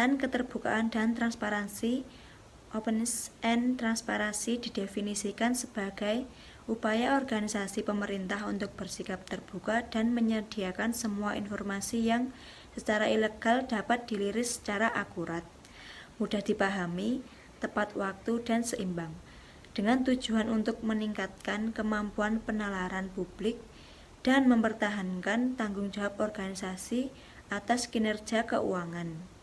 Kebijakan keterbukaan dan transparansi, openness and transparansi didefinisikan sebagai upaya organisasi pemerintah untuk bersikap terbuka dan menyediakan semua informasi yang secara ilegal dapat diliris secara akurat, mudah dipahami, tepat waktu, dan seimbang, dengan tujuan untuk meningkatkan kemampuan penalaran publik dan mempertahankan tanggung jawab organisasi atas kinerja keuangan,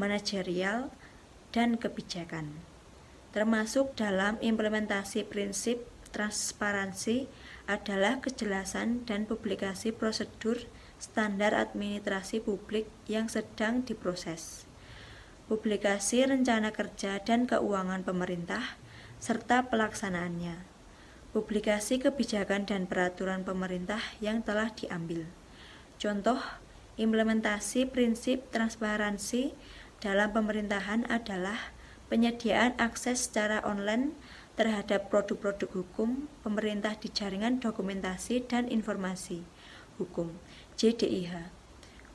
manajerial, dan kebijakan, termasuk dalam implementasi prinsip transparansi adalah kejelasan dan publikasi prosedur standar administrasi publik yang sedang diproses, publikasi rencana kerja dan keuangan pemerintah, serta pelaksanaannya, publikasi kebijakan dan peraturan pemerintah yang telah diambil. Contoh, implementasi prinsip transparansi dalam pemerintahan adalah penyediaan akses secara online terhadap produk-produk hukum pemerintah di Jaringan Dokumentasi dan Informasi Hukum (JDIH),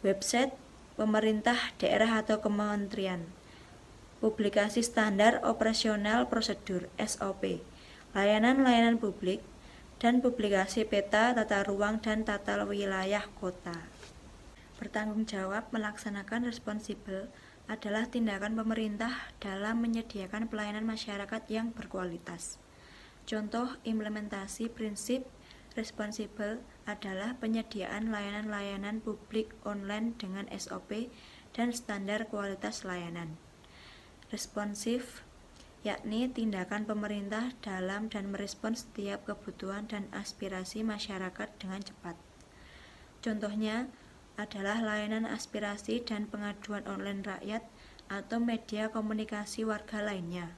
website pemerintah daerah atau kementerian, publikasi standar operasional prosedur (SOP), layanan-layanan publik, dan publikasi peta tata ruang dan tata wilayah kota. Bertanggung jawab melaksanakan responsibel adalah tindakan pemerintah dalam menyediakan pelayanan masyarakat yang berkualitas. Contoh implementasi prinsip responsibel adalah penyediaan layanan-layanan publik online dengan SOP dan standar kualitas layanan. Responsif, yakni tindakan pemerintah dalam dan merespons setiap kebutuhan dan aspirasi masyarakat dengan cepat. Contohnya adalah layanan aspirasi dan pengaduan online rakyat atau media komunikasi warga lainnya.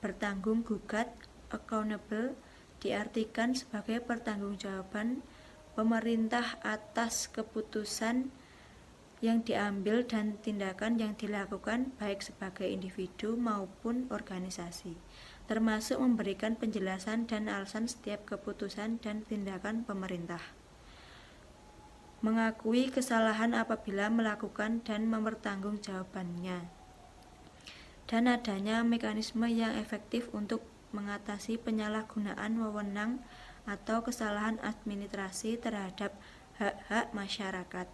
Bertanggung gugat, accountable, diartikan sebagai pertanggungjawaban pemerintah atas keputusan yang diambil dan tindakan yang dilakukan baik sebagai individu maupun organisasi, termasuk memberikan penjelasan dan alasan setiap keputusan dan tindakan pemerintah. Mengakui kesalahan apabila melakukan dan mempertanggungjawabkannya, dan adanya mekanisme yang efektif untuk mengatasi penyalahgunaan wewenang atau kesalahan administrasi terhadap hak-hak masyarakat.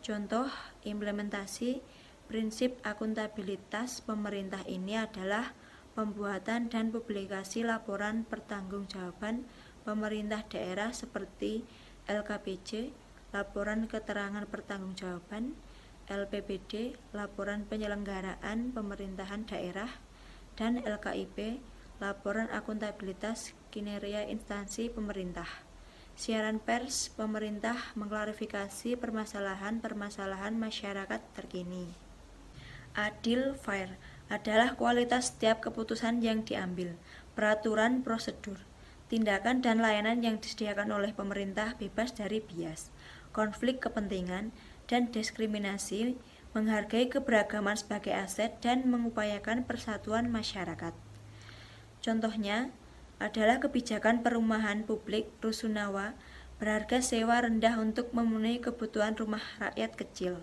Contoh implementasi prinsip akuntabilitas pemerintah ini adalah pembuatan dan publikasi laporan pertanggungjawaban pemerintah daerah seperti LKPJ, Laporan Keterangan Pertanggungjawaban, LPPD, Laporan Penyelenggaraan Pemerintahan Daerah, dan LKIP, Laporan Akuntabilitas Kinerja Instansi Pemerintah. Siaran pers pemerintah mengklarifikasi permasalahan-permasalahan masyarakat terkini. Adil, fair adalah kualitas setiap keputusan yang diambil, peraturan, prosedur, tindakan dan layanan yang disediakan oleh pemerintah bebas dari bias, konflik kepentingan, dan diskriminasi, menghargai keberagaman sebagai aset, dan mengupayakan persatuan masyarakat. Contohnya adalah kebijakan perumahan publik Rusunawa berharga sewa rendah untuk memenuhi kebutuhan rumah rakyat kecil,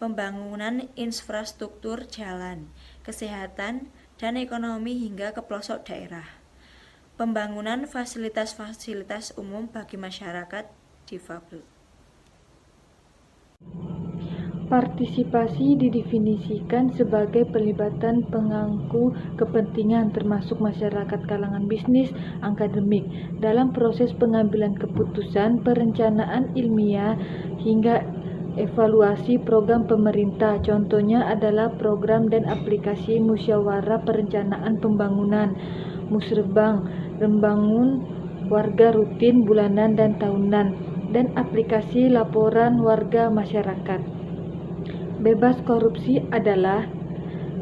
pembangunan infrastruktur jalan, kesehatan, dan ekonomi hingga ke pelosok daerah, pembangunan fasilitas-fasilitas umum bagi masyarakat difabel. Partisipasi didefinisikan sebagai pelibatan pemangku kepentingan termasuk masyarakat kalangan bisnis, akademik, dalam proses pengambilan keputusan, perencanaan ilmiah, hingga evaluasi program pemerintah. Contohnya adalah program dan aplikasi musyawarah perencanaan pembangunan, musrebang, rembangun warga rutin bulanan dan tahunan, dan aplikasi laporan warga masyarakat. Bebas korupsi adalah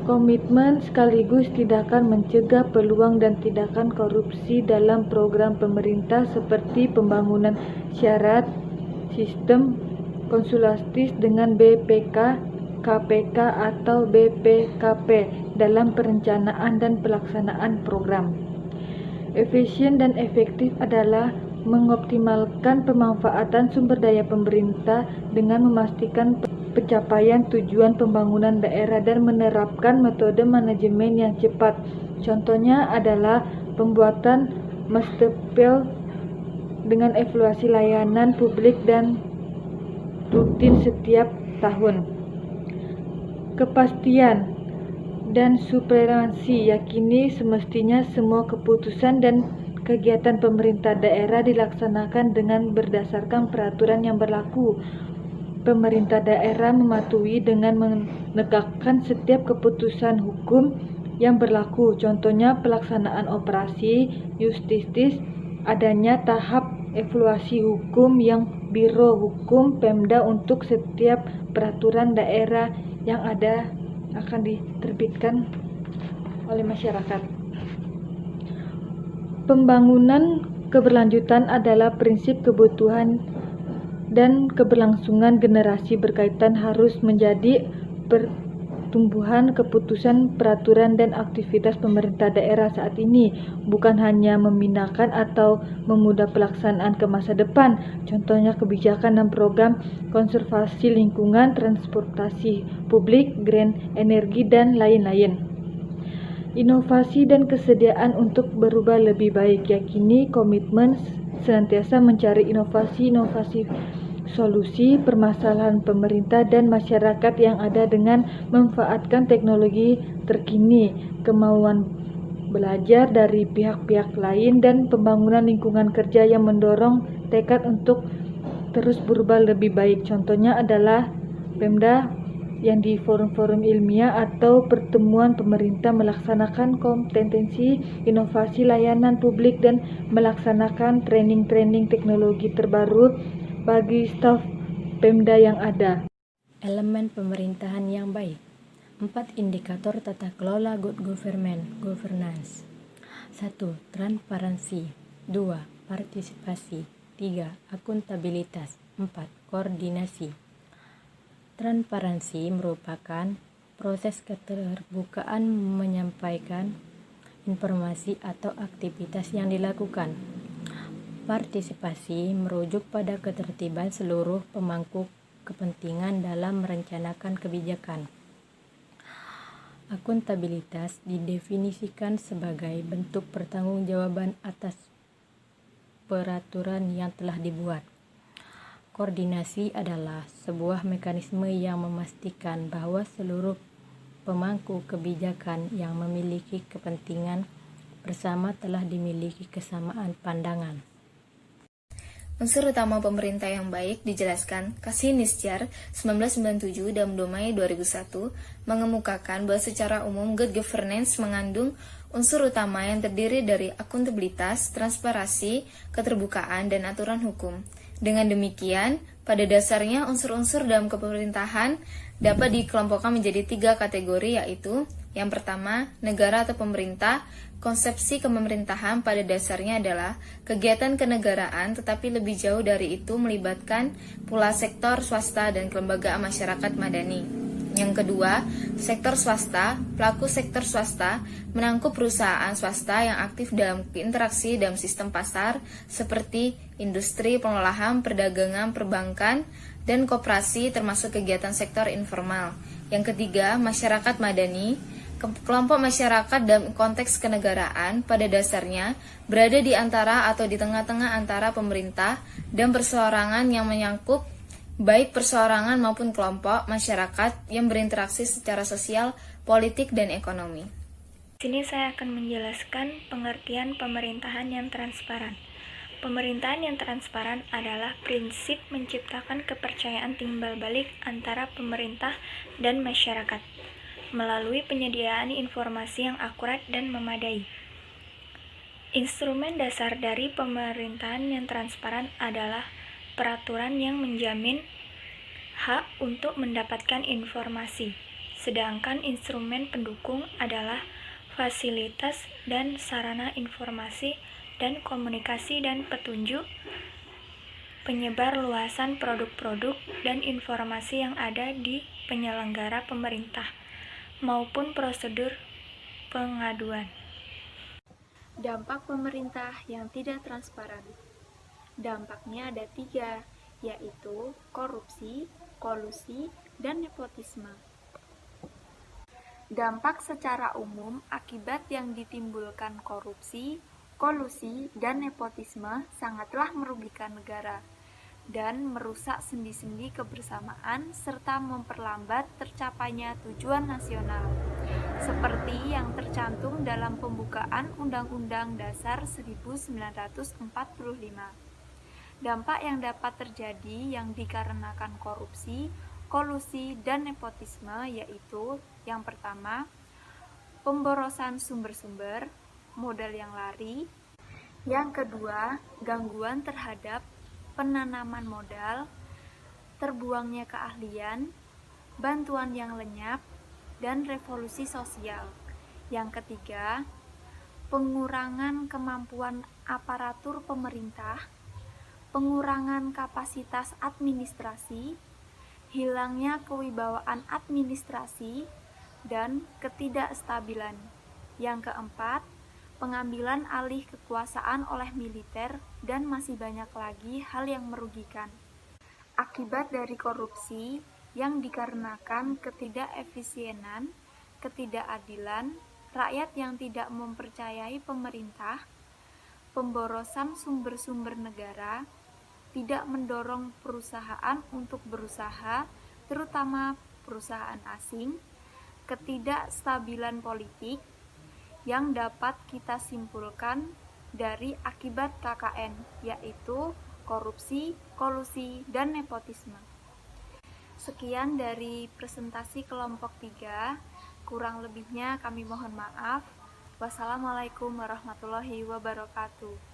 komitmen sekaligus tindakan mencegah peluang dan tindakan korupsi dalam program pemerintah seperti pembangunan syarat sistem konsultatif dengan BPK, KPK atau BPKP dalam perencanaan dan pelaksanaan program. Efisien dan efektif adalah mengoptimalkan pemanfaatan sumber daya pemerintah dengan memastikan pencapaian tujuan pembangunan daerah dan menerapkan metode manajemen yang cepat. Contohnya adalah pembuatan master plan dengan evaluasi layanan publik dan rutin setiap tahun. Kepastian dan supremasi yakini semestinya semua keputusan dan kegiatan pemerintah daerah dilaksanakan dengan berdasarkan peraturan yang berlaku. Pemerintah daerah mematuhi dengan menegakkan setiap keputusan hukum yang berlaku. Contohnya pelaksanaan operasi justis, adanya tahap evaluasi hukum yang Biro Hukum Pemda untuk setiap peraturan daerah yang ada akan diterbitkan oleh masyarakat. Pembangunan keberlanjutan adalah prinsip kebutuhan dan keberlangsungan generasi berkaitan harus menjadi pertumbuhan keputusan, peraturan, dan aktivitas pemerintah daerah saat ini, bukan hanya memindahkan atau memudah pelaksanaan ke masa depan. Contohnya kebijakan dan program konservasi lingkungan, transportasi publik, green energi, dan lain-lain. Inovasi dan kesediaan untuk berubah lebih baik, yakini komitmen senantiasa mencari inovasi solusi permasalahan pemerintah dan masyarakat yang ada dengan memanfaatkan teknologi terkini, kemauan belajar dari pihak-pihak lain, dan pembangunan lingkungan kerja yang mendorong tekad untuk terus berubah lebih baik. Contohnya adalah Pemda yang di forum-forum ilmiah atau pertemuan pemerintah melaksanakan kompetensi inovasi layanan publik dan melaksanakan training teknologi terbaru bagi staf Pemda yang ada. Elemen pemerintahan yang baik. 4 indikator tata kelola good governance. 1. Transparansi. 2. Partisipasi. 3. Akuntabilitas. 4. Koordinasi. Transparansi merupakan proses keterbukaan menyampaikan informasi atau aktivitas yang dilakukan. Partisipasi merujuk pada ketertiban seluruh pemangku kepentingan dalam merencanakan kebijakan. Akuntabilitas didefinisikan sebagai bentuk pertanggungjawaban atas peraturan yang telah dibuat. Koordinasi adalah sebuah mekanisme yang memastikan bahwa seluruh pemangku kebijakan yang memiliki kepentingan bersama telah dimiliki kesamaan pandangan. Unsur utama pemerintah yang baik dijelaskan Kasih Nisjar 1997 dan Domai 2001 mengemukakan bahwa secara umum good governance mengandung unsur utama yang terdiri dari akuntabilitas, transparansi, keterbukaan, dan aturan hukum. Dengan demikian, pada dasarnya unsur-unsur dalam kepemerintahan dapat dikelompokkan menjadi 3 kategori, yaitu yang pertama, negara atau pemerintah. Konsepsi kepemerintahan pada dasarnya adalah kegiatan kenegaraan, tetapi lebih jauh dari itu melibatkan pula sektor swasta dan kelembagaan masyarakat madani. Yang kedua, sektor swasta. Pelaku sektor swasta menangkup perusahaan swasta yang aktif dalam interaksi dalam sistem pasar seperti industri, pengolahan, perdagangan, perbankan, dan koperasi termasuk kegiatan sektor informal. Yang ketiga, masyarakat madani. Kelompok masyarakat dalam konteks kenegaraan pada dasarnya berada di antara atau di tengah-tengah antara pemerintah dan perseorangan yang menyangkut baik perseorangan maupun kelompok masyarakat yang berinteraksi secara sosial, politik, dan ekonomi. Di sini saya akan menjelaskan pengertian pemerintahan yang transparan. Pemerintahan yang transparan adalah prinsip menciptakan kepercayaan timbal balik antara pemerintah dan masyarakat melalui penyediaan informasi yang akurat dan memadai. Instrumen dasar dari pemerintahan yang transparan adalah peraturan yang menjamin hak untuk mendapatkan informasi, sedangkan instrumen pendukung adalah fasilitas dan sarana informasi dan komunikasi dan petunjuk, penyebar luasan produk-produk dan informasi yang ada di penyelenggara pemerintah, maupun prosedur pengaduan. Dampak pemerintah yang tidak transparan. Dampaknya ada 3, yaitu korupsi, kolusi, dan nepotisme. Dampak secara umum akibat yang ditimbulkan korupsi, kolusi, dan nepotisme sangatlah merugikan negara dan merusak sendi-sendi kebersamaan serta memperlambat tercapainya tujuan nasional, seperti yang tercantum dalam pembukaan Undang-Undang Dasar 1945. Dampak yang dapat terjadi yang dikarenakan korupsi, kolusi, dan nepotisme yaitu yang pertama, pemborosan sumber-sumber, modal yang lari. Yang kedua, gangguan terhadap penanaman modal, terbuangnya keahlian, bantuan yang lenyap, dan revolusi sosial. Yang ketiga, pengurangan kemampuan aparatur pemerintah, pengurangan kapasitas administrasi, hilangnya kewibawaan administrasi, dan ketidakstabilan. Yang keempat, pengambilan alih kekuasaan oleh militer, dan masih banyak lagi hal yang merugikan. Akibat dari korupsi yang dikarenakan ketidakefisienan, ketidakadilan, rakyat yang tidak mempercayai pemerintah, pemborosan sumber-sumber negara, tidak mendorong perusahaan untuk berusaha, terutama perusahaan asing, ketidakstabilan politik, yang dapat kita simpulkan dari akibat KKN, yaitu korupsi, kolusi, dan nepotisme. Sekian dari presentasi kelompok 3, kurang lebihnya kami mohon maaf. Wassalamualaikum warahmatullahi wabarakatuh.